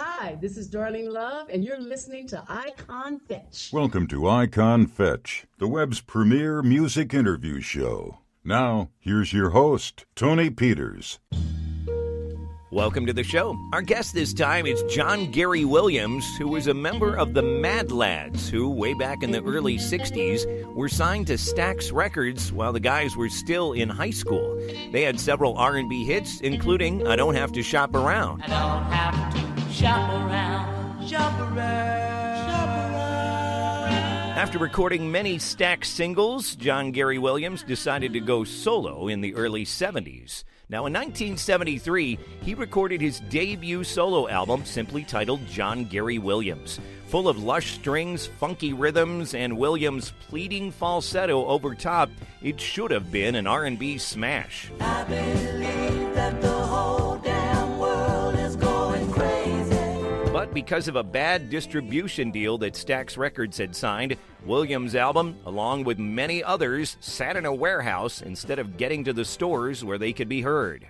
Hi, this is Darlene Love, and you're listening to Icon Fetch. Welcome to Icon Fetch, the web's premier music interview show. Now, here's your host, Tony Peters. Welcome to the show. Our guest this time is John Gary Williams, who was a member of the Mad Lads, who, way back in the early 60s, were signed to Stax Records while the guys were still in high school. They had several R&B hits, including I Don't Have to Shop Around. I don't have to shop around, shop around, shop around. After recording many Stax singles, John Gary Williams decided to go solo in the early 70s. Now, in 1973, he recorded his debut solo album, simply titled John Gary Williams. Full of lush strings, funky rhythms, and Williams' pleading falsetto over top, it should have been an R&B smash. I believe that the whole damn world is going crazy. But because of a bad distribution deal that Stax Records had signed, Williams' album, along with many others, sat in a warehouse instead of getting to the stores where they could be heard.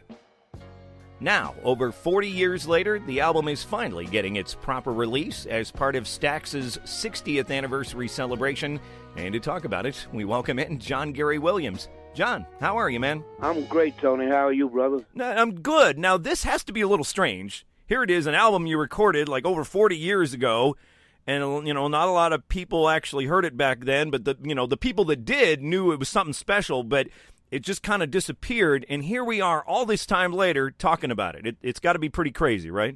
Now, over 40 years later, the album is finally getting its proper release as part of Stax's 60th anniversary celebration. And to talk about it, we welcome in John Gary Williams. John, how are you, man? I'm great, Tony. How are you, brother? I'm good. Now, this has to be a little strange. Here it is, an album you recorded like over 40 years ago, and, you know, not a lot of people actually heard it back then, but the people that did knew it was something special, but it just kind of disappeared, and here we are all this time later talking about it. It's got to be pretty crazy, right?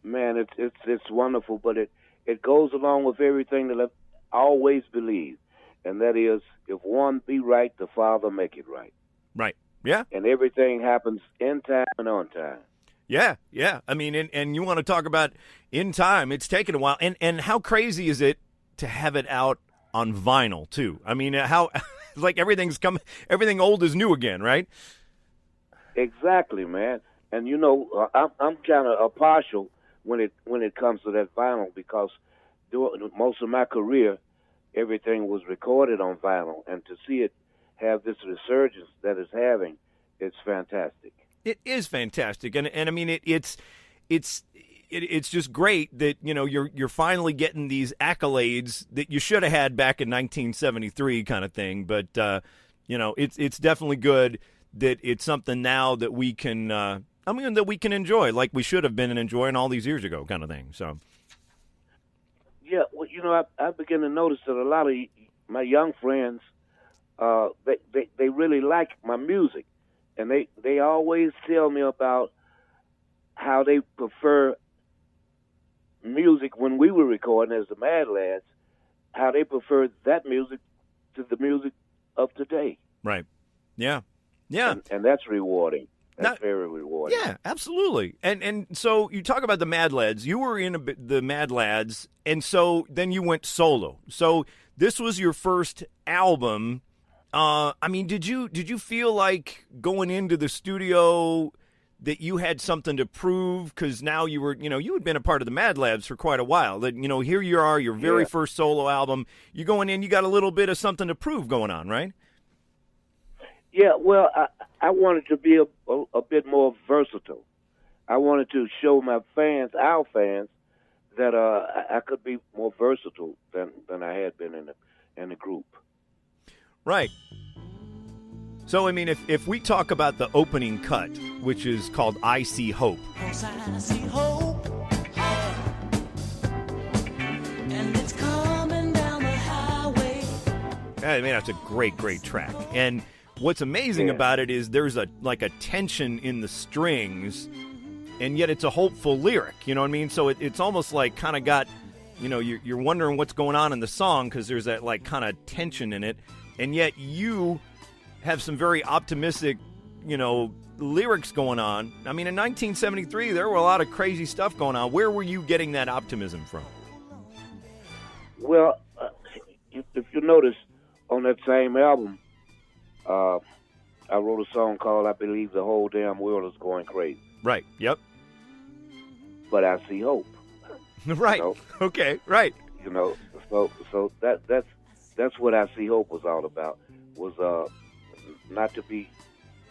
Man, it's wonderful, but it goes along with everything that I've always believed, and that is, if one be right, the Father make it right. Right, yeah. And everything happens in time and on time. Yeah. I mean, and you want to talk about in time, it's taken a while. And how crazy is it to have it out on vinyl, too? I mean, how like everything old is new again, right? Exactly, man. And, you know, I'm kind of partial when it comes to that vinyl because most of my career, everything was recorded on vinyl. And to see it have this resurgence that it's having, it's fantastic. It is fantastic, and I mean it's just great that, you know, you're finally getting these accolades that you should have had back in 1973, kind of thing. But you know, it's definitely good that it's something now that we can that we can enjoy like we should have been enjoying all these years ago, kind of thing. So yeah, well, you know, I begin to notice that a lot of my young friends they really like my music. And they always tell me about how they prefer music when we were recording as the Mad Lads, how they prefer that music to the music of today. Right. Yeah. And that's rewarding. That's very rewarding. Yeah, absolutely. And so you talk about the Mad Lads. You were in the Mad Lads, and so then you went solo. So this was your first album. I mean, did you feel like going into the studio that you had something to prove? Because now you had been a part of the Mad Labs for quite a while. That, you know, here you are, your very first solo album. You going in, you got a little bit of something to prove going on, right? Yeah, well, I wanted to be a bit more versatile. I wanted to show my fans, our fans, that I could be more versatile than I had been in the group. Right. So, I mean, if we talk about the opening cut, which is called I See Hope. I see hope, and it's coming down the highway. I mean, that's a great track. And what's amazing about it is there's a tension in the strings, and yet it's a hopeful lyric, you know what I mean? So it's almost like kind of got, you know, you're wondering what's going on in the song because there's that like kind of tension in it. And yet you have some very optimistic, you know, lyrics going on. I mean, in 1973, there were a lot of crazy stuff going on. Where were you getting that optimism from? Well, if you notice, on that same album, I wrote a song called I Believe the Whole Damn World is Going Crazy. Right, yep. But I see hope. Right, you know? Okay, right. You know, so that's what I See Hope was all about, was not to be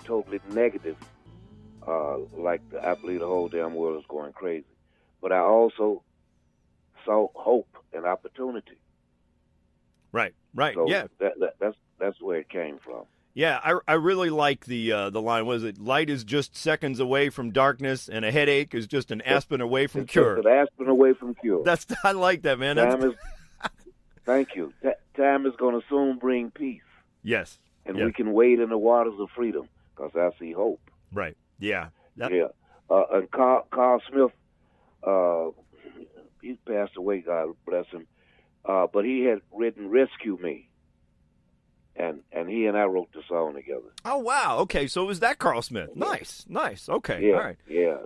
totally negative, like I believe the whole damn world is going crazy, but I also saw hope and opportunity. Right. So Yeah. that's where it came from. Yeah, I really like the line. Was it light is just seconds away from darkness, and a headache is just an aspen away from It's cure. just an aspen away from cure. I like that, man. Thank you. Time is going to soon bring peace, Yes. and Yeah. we can wade in the waters of freedom because I see hope. Right. Yeah. Yeah. And Carl Smith, he passed away, God bless him. But he had written "Rescue Me," and he and I wrote the song together. Oh wow. Okay, so it was that Carl Smith. Nice. Okay. Yeah, All right. yeah.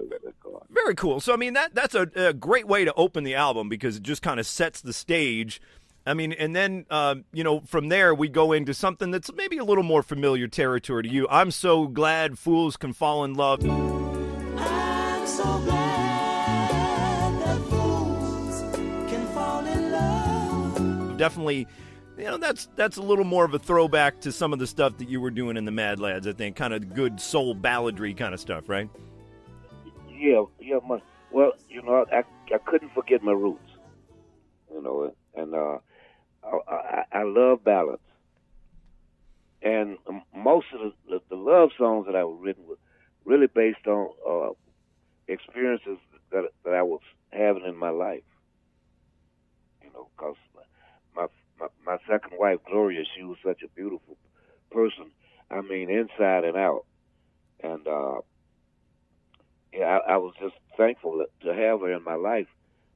Very cool. So I mean that's a great way to open the album because it just kind of sets the stage. I mean, and then from there we go into something that's maybe a little more familiar territory to you. I'm so glad fools can fall in love. I'm so glad that fools can fall in love. Definitely, that's a little more of a throwback to some of the stuff that you were doing in the Mad Lads. I think kind of good soul balladry kind of stuff, right? Yeah. Well, I couldn't forget my roots. And I love ballads. And most of the love songs that I was written were really based on experiences that I was having in my life. Because my second wife, Gloria, she was such a beautiful person. I mean, inside and out. And I was just thankful to have her in my life.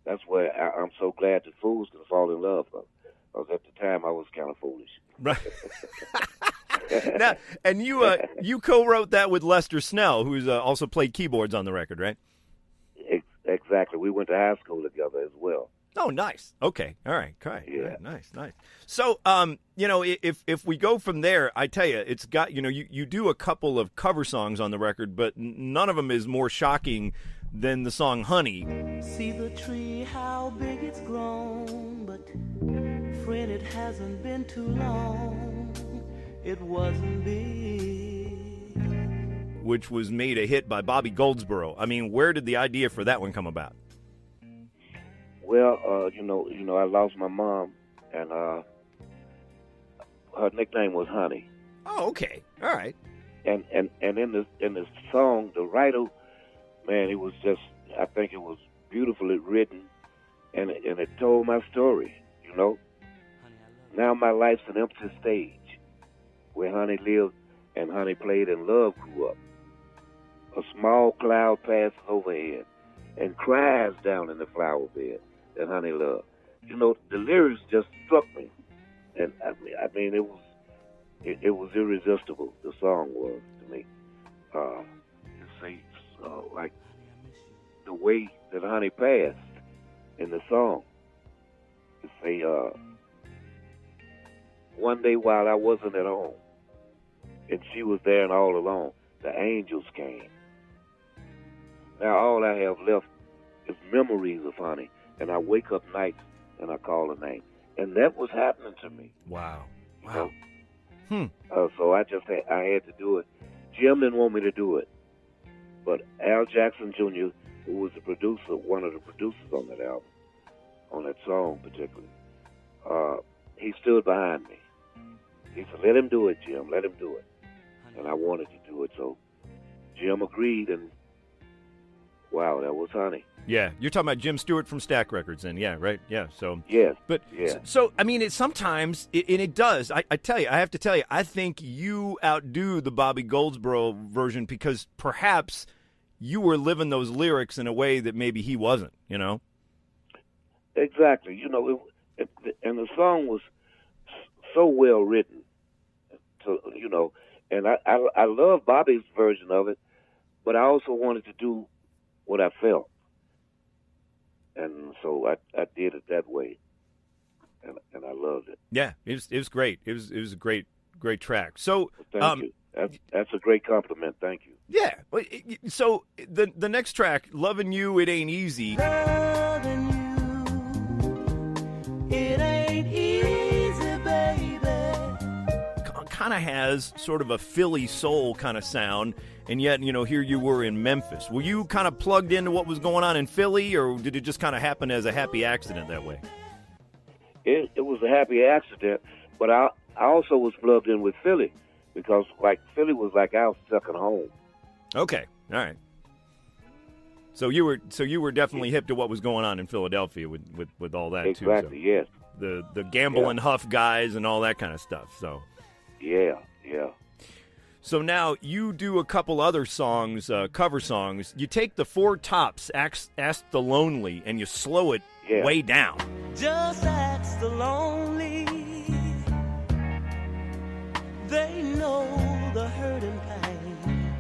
That's why I'm so glad that fools can fall in love. Because at the time I was kind of foolish. Right. Now, and you co-wrote that with Lester Snell, who's also played keyboards on the record, right? Exactly. We went to high school together as well. Oh, nice. Okay. All right. Great. Yeah. Nice. So, if we go from there, I tell you, it's got, you do a couple of cover songs on the record, but none of them is more shocking than the song Honey. See the tree, how big it's grown, but friend, it hasn't been too long. It wasn't big. Which was made a hit by Bobby Goldsboro. I mean, where did the idea for that one come about? Well, I lost my mom, and her nickname was Honey. Oh, okay. All right. And in this song, the writer, man, it was just, I think it was beautifully written, and it told my story. Now my life's an empty stage where Honey lived and Honey played and love grew up. A small cloud passes overhead and cries down in the flower bed that Honey loved. The lyrics just struck me, and I mean it was irresistible. The song was to me. Like the way that Honey passed in the song. To say, one day while I wasn't at home, and she was there and all alone, the angels came. Now all I have left is memories of Honey, and I wake up nights and I call her name. And that was happening to me. Wow. So I had to do it. Jim didn't want me to do it, but Al Jackson Jr., who was the producer, one of the producers on that album, on that song particularly, he stood behind me. He said, "Let him do it, Jim. Let him do it." And I wanted to do it, so Jim agreed, and wow, that was Honey. Yeah, you're talking about Jim Stewart from Stax Records, then, yeah, right? Yeah, so yes, but yeah. So I mean, it does. I tell you, I have to tell you, I think you outdo the Bobby Goldsboro version because perhaps you were living those lyrics in a way that maybe he wasn't. Exactly. And the song was so well written. And I love Bobby's version of it, but I also wanted to do what I felt. And so I did it that way, and I loved it. Yeah, it was great. It was a great track. So thank you. That's a great compliment. Thank you. Yeah. So the next track, "Loving You, It Ain't Easy." Loving you, it ain't easy, baby. kind of has sort of a Philly soul kind of sound, and yet, here you were in Memphis. Were you kind of plugged into what was going on in Philly, or did it just kind of happen as a happy accident that way? It was a happy accident, but I also was plugged in with Philly because, like, Philly was like our second home. Okay, all right. So you were definitely hip to what was going on in Philadelphia with all that too. Exactly. So. Yes. The Gamble and Huff guys and all that kind of stuff. So. Yeah. So now you do a couple other songs, cover songs. You take the Four Tops, Ask the Lonely, and you slow it way down. Just ask the lonely. They know the hurt and pain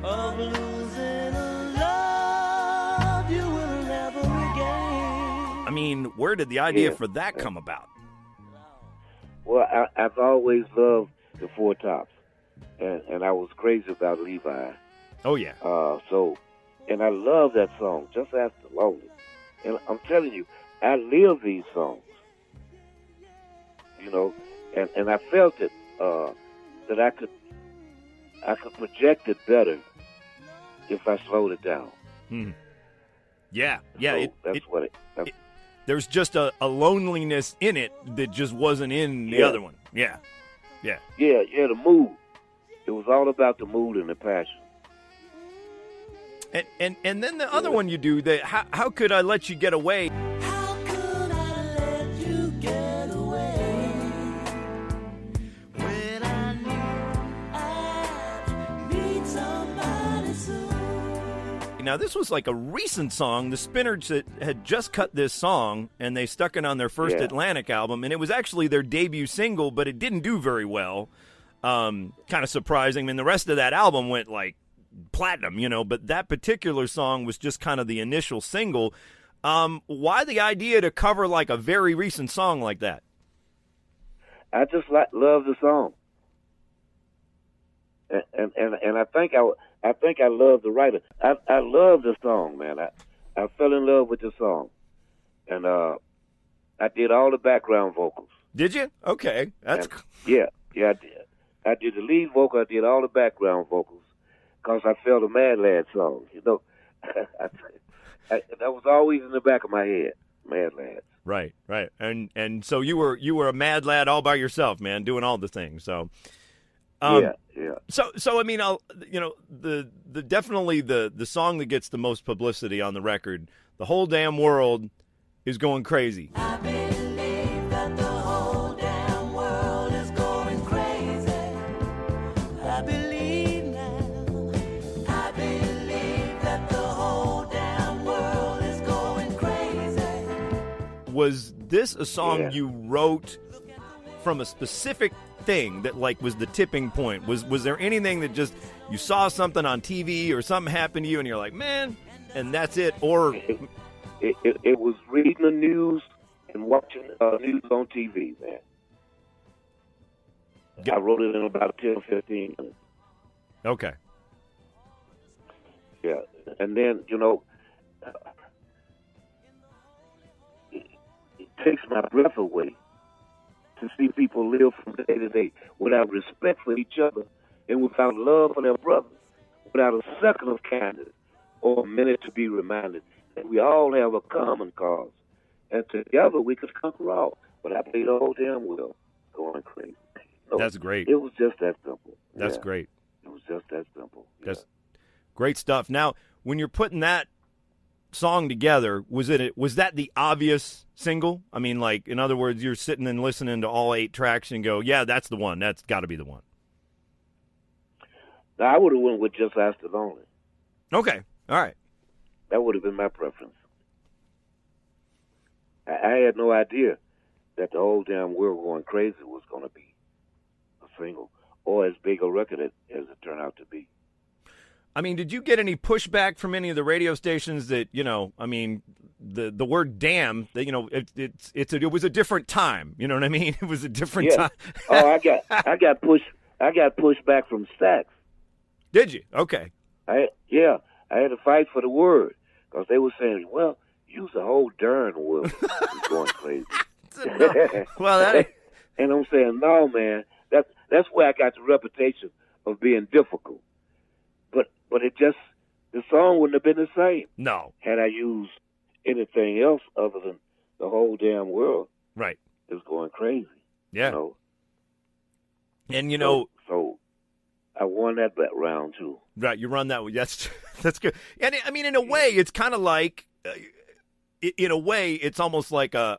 of losing a love you will never regain. I mean, where did the idea for that come about? Well, I've always loved the Four Tops, and I was crazy about Levi. Oh, yeah. And I love that song, Just Ask the Lonely. And I'm telling you, I live these songs, and I felt it, that I could project it better if I slowed it down. Yeah. So there's just a loneliness in it that just wasn't in the other one. Yeah, the mood. It was all about the mood and the passion. And then the other one you do, How Could I Let You Get Away? How could I let you get away when I knew I'd meet somebody soon? Now, this was like a recent song. The Spinners had just cut this song, and they stuck it on their first Atlantic album, and it was actually their debut single, but it didn't do very well. Kind of surprising. I mean, the rest of that album went like platinum, but that particular song was just kind of the initial single. Why the idea to cover like a very recent song like that? I just love the song, and I think I love the writer. I love the song, man. I fell in love with the song, and I did all the background vocals. Did you? Okay, that's I did. I did the lead vocal. I did all the background vocals because I felt a Mad Lad song. That was always in the back of my head, Mad Lads. Right. And so you were a Mad Lad all by yourself, man, doing all the things. So yeah. So I mean, definitely the song that gets the most publicity on the record, The Whole Damn World is Going Crazy. I believe that the whole damn world is going crazy. I believe now. I believe that the whole damn world is going crazy. Was this a song you wrote from a specific thing that like was the tipping point? Was there anything that just you saw something on TV or something happened to you and you're like, man, and that's it? Or it was reading the news and watching news on TV, man. I wrote it in about 10 or 15 minutes. Okay. Yeah, and then it takes my breath away to see people live from day to day without respect for each other and without love for their brothers, without a second of candor or a minute to be reminded that we all have a common cause, and together we could conquer all. But I played the whole damn world going crazy. That's great. It was just that simple. That's great. It was just that simple. That's great stuff. Now, when you're putting that song together, was that the obvious single? I mean, like, in other words, you're sitting and listening to all 8 tracks and go, yeah, that's the one. That's got to be the one. Now, I would have went with Just Ask the Lonely. Okay. All right. That would have been my preference. I had no idea that the whole damn world going crazy was going to be a single or as big a record as it turned out to be. I mean, did you get any pushback from any of the radio stations that, I mean, the word damn, that, it was a different time. You know what I mean? It was a different time. Oh, I got pushed back from Stax. Did you? Okay. I had to fight for the word because they were saying, well, use the whole darn world. It's going crazy. Well, that and I'm saying, no, man, that's where I got the reputation of being difficult. But it just, the song wouldn't have been the same No. had I used anything else other than the whole damn world Right. is going crazy. Yeah. You know? And, you know, So I won that round too. right, you run that way. That's good. And, I mean, in a way, it's kind of like, in a way, it's almost like a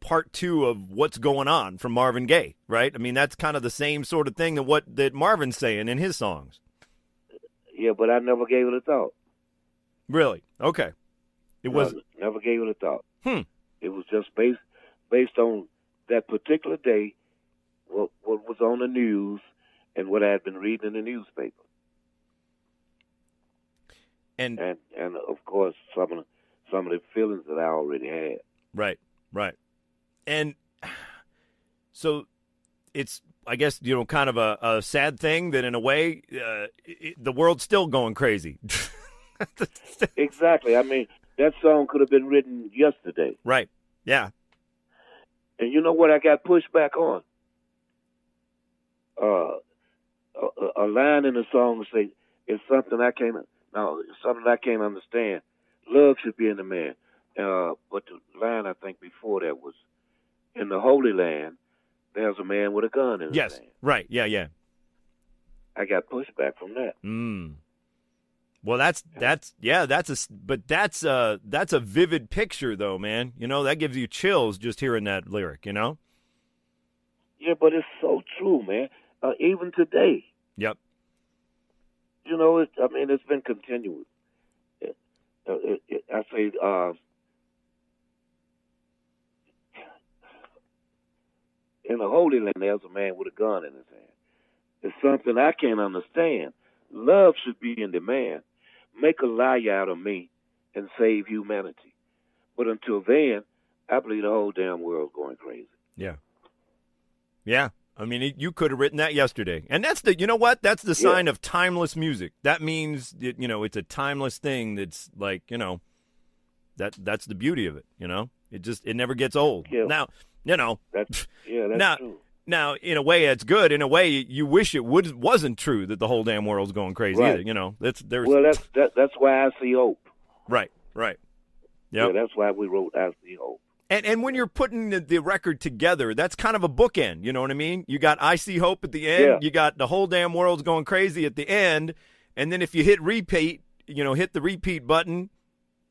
part two of What's Going On from Marvin Gaye, right? I mean, that's kind of the same sort of thing that Marvin's saying in his songs. Yeah, but I never gave it a thought. Really? Okay. It was never gave it a thought. Hmm. It was just based on that particular day, what was on the news, and what I had been reading in the newspaper, and of course some of the feelings that I already had. Right. And so it's, I guess, kind of a sad thing that in a way the world's still going crazy. Exactly. I mean, that song could have been written yesterday. Right. Yeah. And you know what I got pushed back on? A line in the song say, it's something I can't understand. Love should be in the man. But the line I think before that was, in the Holy Land, there's a man with a gun in his Yes. hand. Right. Yeah. I got pushed back from that. Well, that's a vivid picture though, man. That gives you chills just hearing that lyric, Yeah, but it's so true, man. Even today. Yep. It's been continuous. I say, in the Holy Land, there's a man with a gun in his hand. It's something I can't understand. Love should be in demand. Make a liar out of me and save humanity. But until then, I believe the whole damn world's going crazy. Yeah. Yeah. I mean, you could have written that yesterday. And that's that's the sign of timeless music. That means, it's a timeless thing that's like, that's the beauty of it, It never gets old. Yeah. Now, That's now, true. Now, in a way, it's good. In a way, you wish it wasn't true that the whole damn world's going crazy Right. either, That's why I see hope. Right. Yep. Yeah, that's why we wrote I See Hope. And when you're putting the record together, that's kind of a bookend. You know what I mean? You got I See Hope at the end. Yeah. You got the whole damn world's going crazy at the end. And then if you hit repeat, hit the repeat button,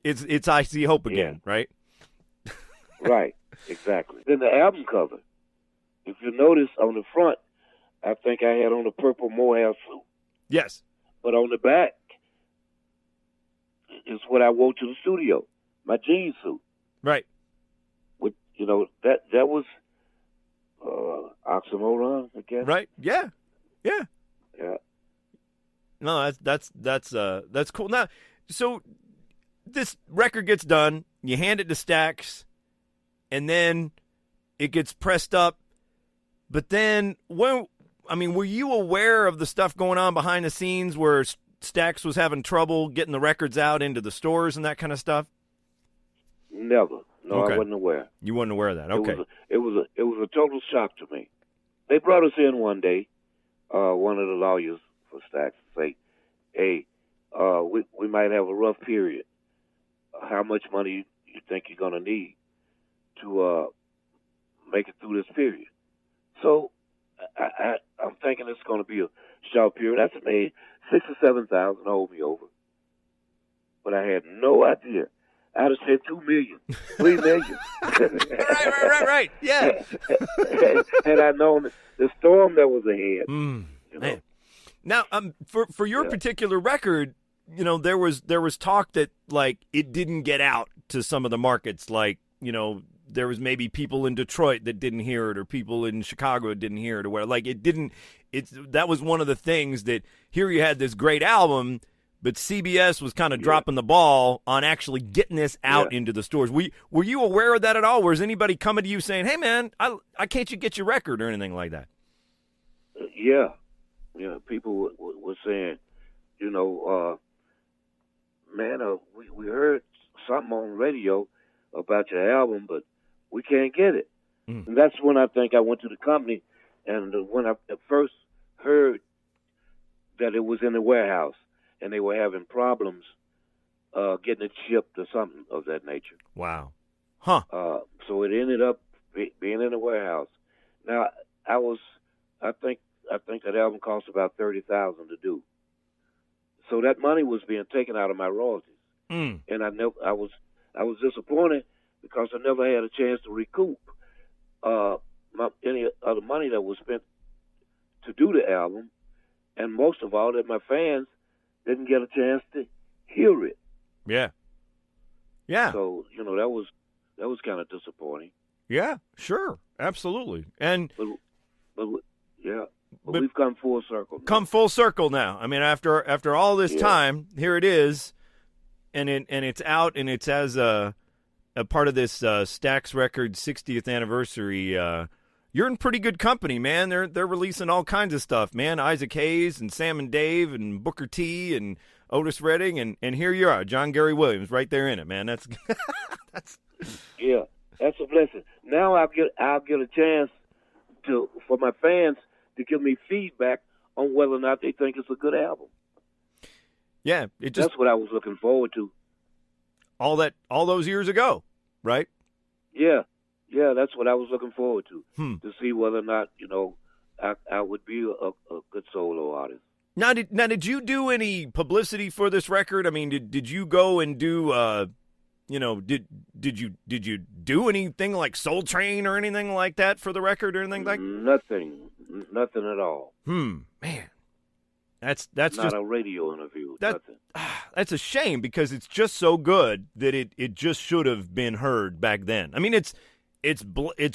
it's I See Hope again, right? Right, exactly. Then the album cover. If you notice on the front, I think I had on a purple mohair suit. Yes. But on the back is what I wore to the studio, my jean suit. Right. With that was oxymoron, I guess. Right. Yeah. No, that's cool. Now, so this record gets done, you hand it to Stax, and then it gets pressed up. But then, were you aware of the stuff going on behind the scenes where Stax was having trouble getting the records out into the stores and that kind of stuff? Never. No, Okay. I wasn't aware. You weren't aware of that. Okay. It was a total shock to me. They brought us in one day, one of the lawyers for Stax, to say, "Hey, we might have a rough period. How much money you think you're gonna need to make it through this period?" So I'm thinking it's going to be a short period. That's made $6,000 or $7,000 hold me over, but I had no idea. I'd have said $2 million, $3 million. Right. Yeah. Had I known the storm that was ahead. Man. Now, for your particular record, there was talk that like it didn't get out to some of the markets, like there was maybe people in Detroit that didn't hear it, or people in Chicago that didn't hear it, or where like it didn't. That was one of the things that here you had this great album, but CBS was kind of dropping the ball on actually getting this out into the stores. Were you aware of that at all? Was anybody coming to you saying, "Hey, man, I can't you get your record," or anything like that? Yeah. People were saying, man, we heard something on radio about your album, but we can't get it. And that's when I think I went to the company, and when I at first heard that it was in the warehouse and they were having problems getting it shipped or something of that nature. Wow. Huh. So it ended up being in the warehouse. Now I think that album cost about $30,000 to do. So that money was being taken out of my royalties, and I was disappointed because I never had a chance to recoup any other money that was spent to do the album, and most of all that my fans didn't get a chance to hear it. Yeah. Yeah. So that was kind of disappointing. Yeah. Sure. Absolutely. And But we've come full circle. Come full circle now. I mean, after all this time, here it is, and it's out, and it's as a part of this Stax Records 60th anniversary. You're in pretty good company, man. They're releasing all kinds of stuff, man. Isaac Hayes and Sam and Dave and Booker T and Otis Redding, and here you are, John Gary Williams, right there in it, man. That's that's a blessing. Now I'll get a chance for my fans to give me feedback on whether or not they think it's a good album. Yeah, that's what I was looking forward to. All those years ago, right? Yeah, that's what I was looking forward to see whether or not I would be a good solo artist. Now, did you do any publicity for this record? I mean, did you go and do did you do anything like Soul Train or anything like that for the record or anything like? Nothing at all. Man, that's not just a radio interview. Nothing. That's a shame because it's just so good that it just should have been heard back then. I mean, it's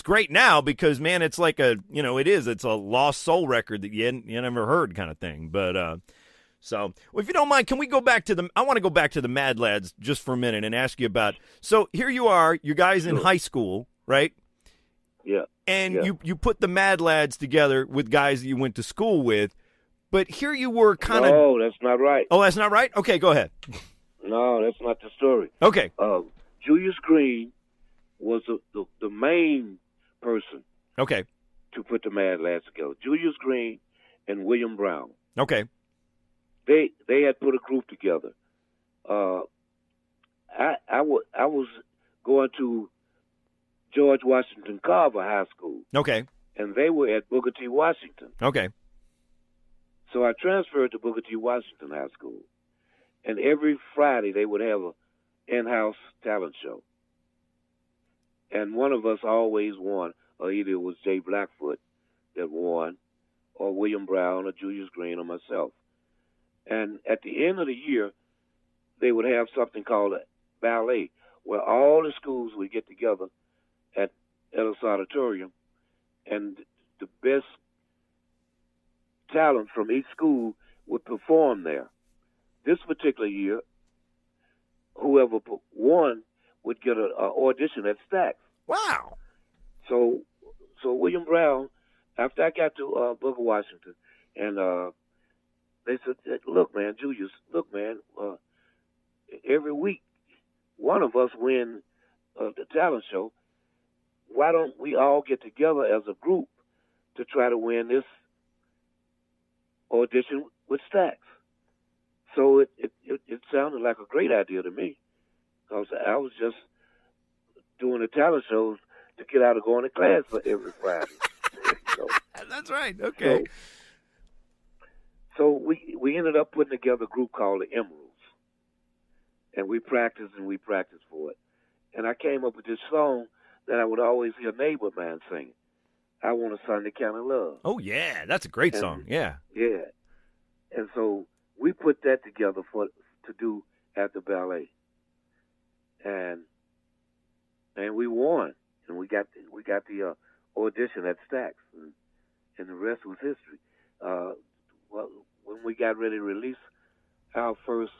great now because man, it's like it's a lost soul record that you never heard kind of thing. But so if you don't mind, can we go back to I want to go back to the Mad Lads just for a minute and ask you about. So here you are, you guys in high school, right? Yeah. And you put the Mad Lads together with guys that you went to school with, but here you were kind of. No, that's not right. Oh, that's not right? Okay, go ahead. No, that's not the story. Okay. Julius Green was the main person. Okay. To put the Mad Lads together. Julius Green and William Brown. Okay. They had put a group together. I was going to George Washington Carver High School. Okay. And they were at Booker T. Washington. Okay. So I transferred to Booker T. Washington High School. And every Friday they would have an in-house talent show. And one of us always won, or either it was Jay Blackfoot that won, or William Brown, or Julius Green, or myself. And at the end of the year, they would have something called a ballet, where all the schools would get together at Ellis Auditorium, and the best talent from each school would perform there. This particular year, whoever won would get an audition at Stax. Wow. So William Brown, after I got to Booker Washington, and they said, look, man, Julius, every week one of us win the talent show. Why don't we all get together as a group to try to win this audition with Stax? So it sounded like a great idea to me, because I was just doing the talent shows to get out of going to class for every Friday. That's right. Okay. So we ended up putting together a group called the Emeralds, and we practiced for it. And I came up with this song that I would always hear a neighbor of mine sing. I Want a Sunday Kind of Love. Oh yeah, that's a great song. Yeah. Yeah. And so we put that together to do at the ballet, and we won, and we got the audition at Stax, and the rest was history. When we got ready to release our first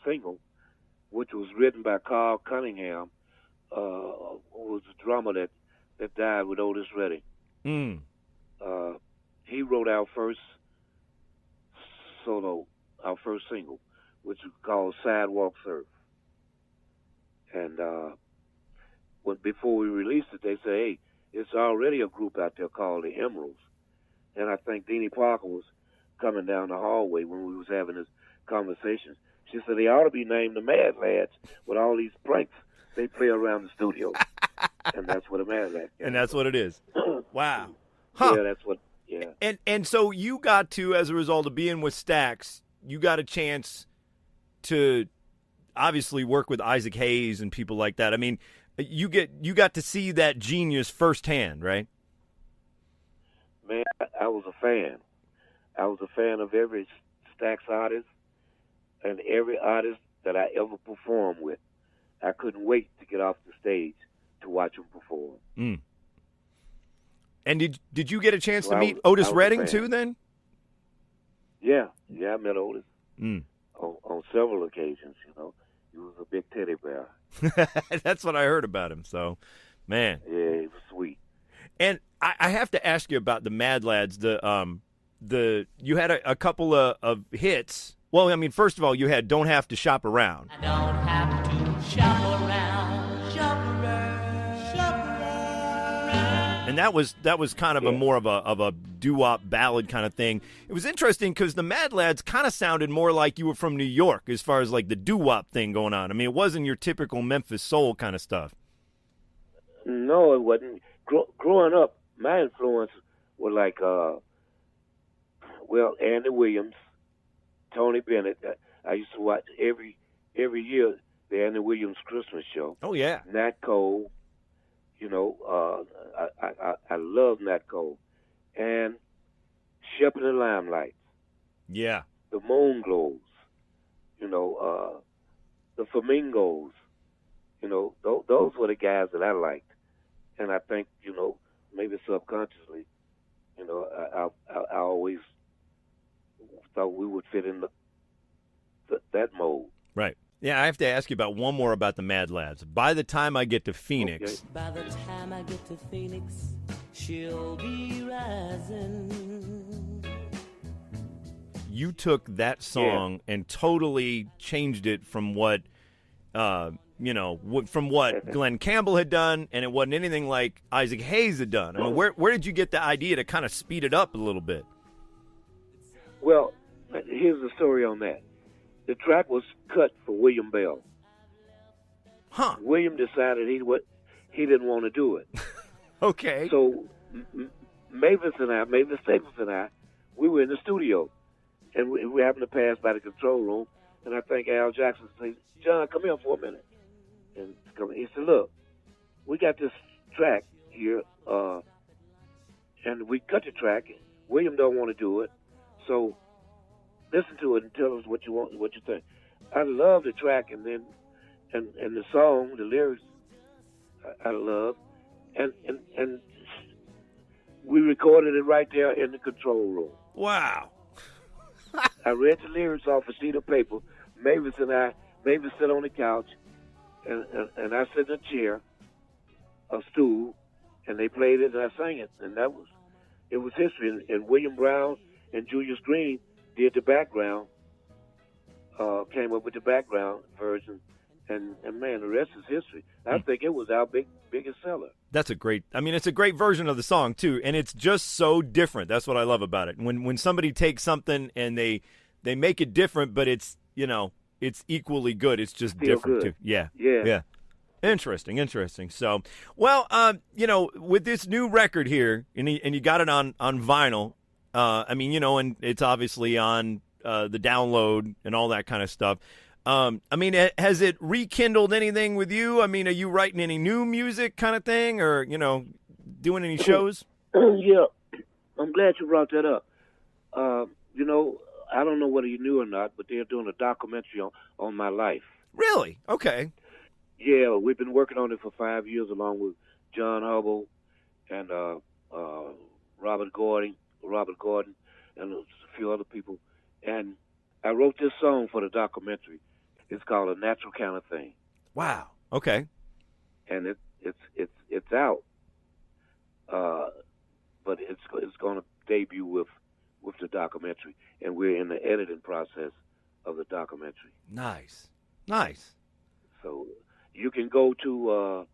single, which was written by Carl Cunningham, who was the drummer that died with Otis Redding. He wrote our first single, which was called Sidewalk Surf. And before we released it, they said, hey, it's already a group out there called the Emeralds. And I think Deanie Parker was coming down the hallway when we was having this conversation. She said they ought to be named the Mad Lads with all these pranks they play around the studio. And that's what a Mad Lad is. And that's what it is. Wow. Huh. Yeah, that's what, yeah. And so you got to, as a result of being with Stax, you got a chance to obviously work with Isaac Hayes and people like that. I mean, you got to see that genius firsthand, right? Man, I was a fan. I was a fan of every Stax artist and every artist that I ever performed with. I couldn't wait to get off the stage to watch them perform. Mm. And did you get a chance to meet Otis Redding too then? Yeah, I met Otis on several occasions, you know. He was a big teddy bear. That's what I heard about him, so, man. Yeah, he was sweet. And I have to ask you about the Mad Lads. You had a couple of hits. Well, I mean, first of all, you had "Don't Have to Shop Around." I don't have to shop around, shop around, shop around. And that was kind of a more of a doo-wop ballad kind of thing. It was interesting because the Mad Lads kind of sounded more like you were from New York as far as like the doo-wop thing going on. I mean, it wasn't your typical Memphis Soul kind of stuff. No, it wasn't. Growing up, my influences were like, Andy Williams, Tony Bennett. I used to watch every year the Andy Williams Christmas show. Oh yeah, Nat Cole. You know, I love Nat Cole, and Shep and the Limelight. Yeah, the Moon Glows. You know, the Flamingos. You know, those were the guys that I liked, and I think, you know, maybe subconsciously, you know, I always thought we would fit in that mold. Right. Yeah, I have to ask you about one more about the Mad Lads. By the time I get to Phoenix. Okay. By the time I get to Phoenix, she'll be rising. You took that song and totally changed it from what, from what Glenn Campbell had done, and it wasn't anything like Isaac Hayes had done. I mean, where did you get the idea to kind of speed it up a little bit? Well, here's the story on that. The track was cut for William Bell. Huh. William decided he didn't want to do it. Okay. So Mavis Staples and I, we were in the studio, and we happened to pass by the control room, and I think Al Jackson said, "John, come here for a minute." And he said, "Look, we got this track here, and we cut the track. William don't want to do it, so listen to it and tell us what you want, what you think." I love the track, and then and the song, the lyrics, I love, and we recorded it right there in the control room. Wow. I read the lyrics off a sheet of paper. Mavis sit on the couch, and I sit in a chair, a stool, and they played it, and I sang it, and it was history. And William Brown and Julius Green did the background, came up with the background version, and man, the rest is history. I think it was our biggest seller. It's a great version of the song too, and it's just so different. That's what I love about it. When somebody takes something and they make it different, but it's, you know, it's equally good. It's just Still different good. too. Yeah. Yeah. Interesting. So, well, with this new record here, and you got it on vinyl. And it's obviously on the download and all that kind of stuff. Has it rekindled anything with you? I mean, are you writing any new music kind of thing, or, you know, doing any shows? Yeah, I'm glad you brought that up. I don't know whether you knew or not, but they're doing a documentary on my life. Really? Okay. Yeah, we've been working on it for 5 years along with John Hubble and Robert Gordon, and a few other people. And I wrote this song for the documentary. It's called "A Natural Kind of Thing." Wow. Okay. And it's out, but it's going to debut with the documentary, and we're in the editing process of the documentary. Nice. So you can go to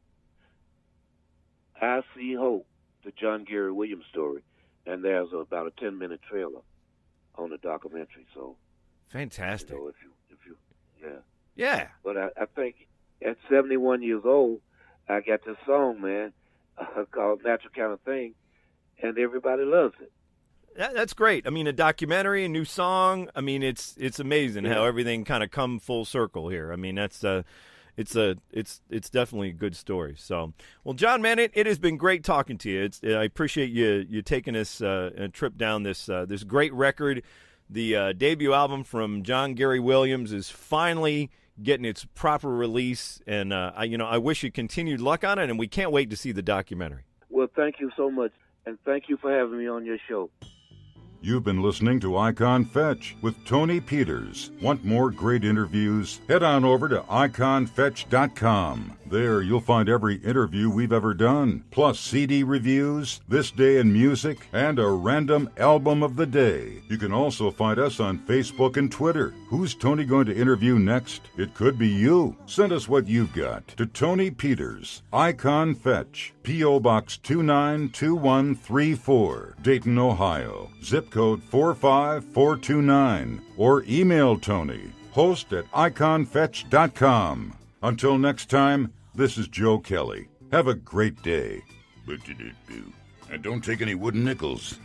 the John Gary Williams story, and there's about a 10-minute trailer on the documentary. So, Fantastic. you know, if you, yeah. Yeah. But I think at 71 years old, I got this song, man, called Natural Kind of Thing, and everybody loves it. That's great. I mean, a documentary, a new song. I mean, it's amazing how everything kind of come full circle here. I mean, that's it's definitely a good story. So, well, John, man, it has been great talking to you. I appreciate you taking us a trip down this great record. The debut album from John Gary Williams is finally getting its proper release, and I wish you continued luck on it, and we can't wait to see the documentary. Well, thank you so much, and thank you for having me on your show. You've been listening to Icon Fetch with Tony Peters. Want more great interviews? Head on over to iconfetch.com. There you'll find every interview we've ever done, plus CD reviews, This Day in Music, and a random album of the day. You can also find us on Facebook and Twitter. Who's Tony going to interview next? It could be you. Send us what you've got to Tony Peters, Icon Fetch, P.O. Box 292134, Dayton, Ohio. Zip code 45429, or email Tony, host@iconfetch.com. Until next time, this is Joe Kelly. Have a great day. And don't take any wooden nickels.